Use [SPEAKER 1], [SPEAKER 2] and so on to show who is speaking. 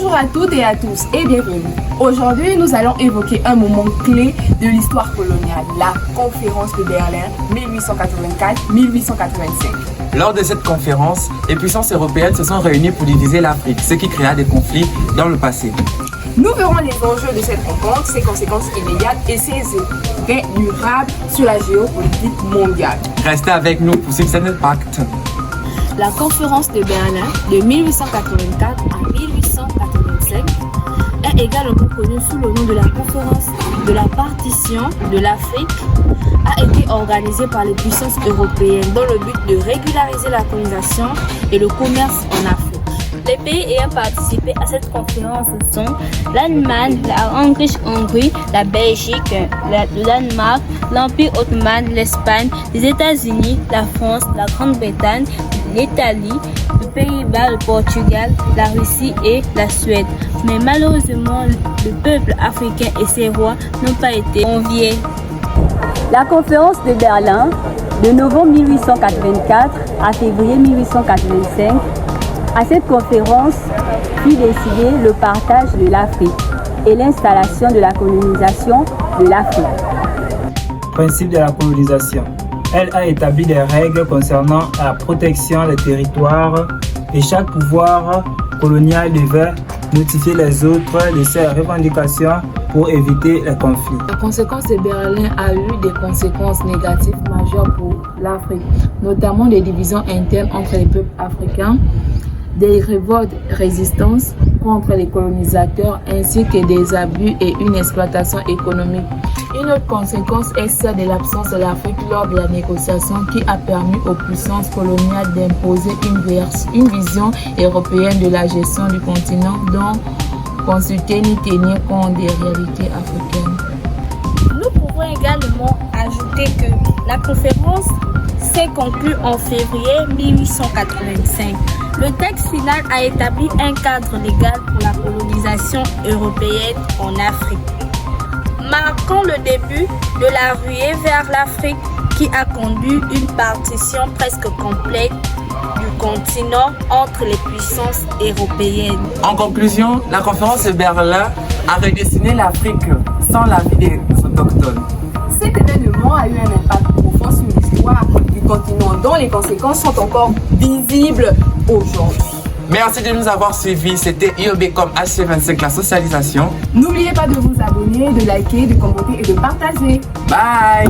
[SPEAKER 1] Bonjour à toutes et à tous et bienvenue. Aujourd'hui, nous allons évoquer un moment clé de l'histoire coloniale, la conférence de Berlin 1884-1885.
[SPEAKER 2] Lors de cette conférence, les puissances européennes se sont réunies pour diviser l'Afrique, ce qui créa des conflits dans le passé.
[SPEAKER 1] Nous verrons les enjeux de cette rencontre, ses conséquences immédiates et ses effets durables sur la géopolitique mondiale.
[SPEAKER 2] Restez avec nous pour suivre cet impact.
[SPEAKER 3] La conférence de Berlin de 1884 à 1885 est également connue sous le nom de la conférence de la partition de l'Afrique, a été organisée par les puissances européennes dans le but de régulariser la colonisation et le commerce en Afrique. Les pays ayant participé à cette conférence sont l'Allemagne, la Hongrie, la Belgique, le Danemark, l'Empire ottoman, l'Espagne, les États-Unis, la France, la Grande-Bretagne, l'Italie, les Pays-Bas, le Portugal, la Russie et la Suède. Mais malheureusement, le peuple africain et ses rois n'ont pas été conviés.
[SPEAKER 4] La conférence de Berlin de novembre 1884 à février 1885. À cette conférence fut décidé le partage de l'Afrique et l'installation de la colonisation de l'Afrique.
[SPEAKER 5] Principe de la colonisation. Elle a établi des règles concernant la protection des territoires et chaque pouvoir colonial devait notifier les autres de ses revendications pour éviter les conflits.
[SPEAKER 1] La conséquence de Berlin a eu des conséquences négatives majeures pour l'Afrique, notamment des divisions internes entre les peuples africains, des révoltes résistances contre les colonisateurs ainsi que des abus et une exploitation économique. Une autre conséquence est celle de l'absence de l'Afrique lors de la négociation qui a permis aux puissances coloniales d'imposer une vision européenne de la gestion du continent dont consulter ni tenir compte des réalités africaines.
[SPEAKER 3] Nous pouvons également ajouter que la conférence s'est conclue en février 1885. Le texte final a établi un cadre légal pour la colonisation européenne en Afrique, marquant le début de la ruée vers l'Afrique qui a conduit une partition presque complète du continent entre les puissances européennes.
[SPEAKER 2] En conclusion, la conférence de Berlin a redessiné l'Afrique sans l'avis des autochtones.
[SPEAKER 1] Cet événement a eu un impact profond sur l'histoire du continent dont les conséquences sont encore visibles aujourd'hui.
[SPEAKER 2] Merci de nous avoir suivis. C'était IOB comme HC25, la socialisation.
[SPEAKER 1] N'oubliez pas de vous abonner, de liker, de commenter et de partager.
[SPEAKER 2] Bye!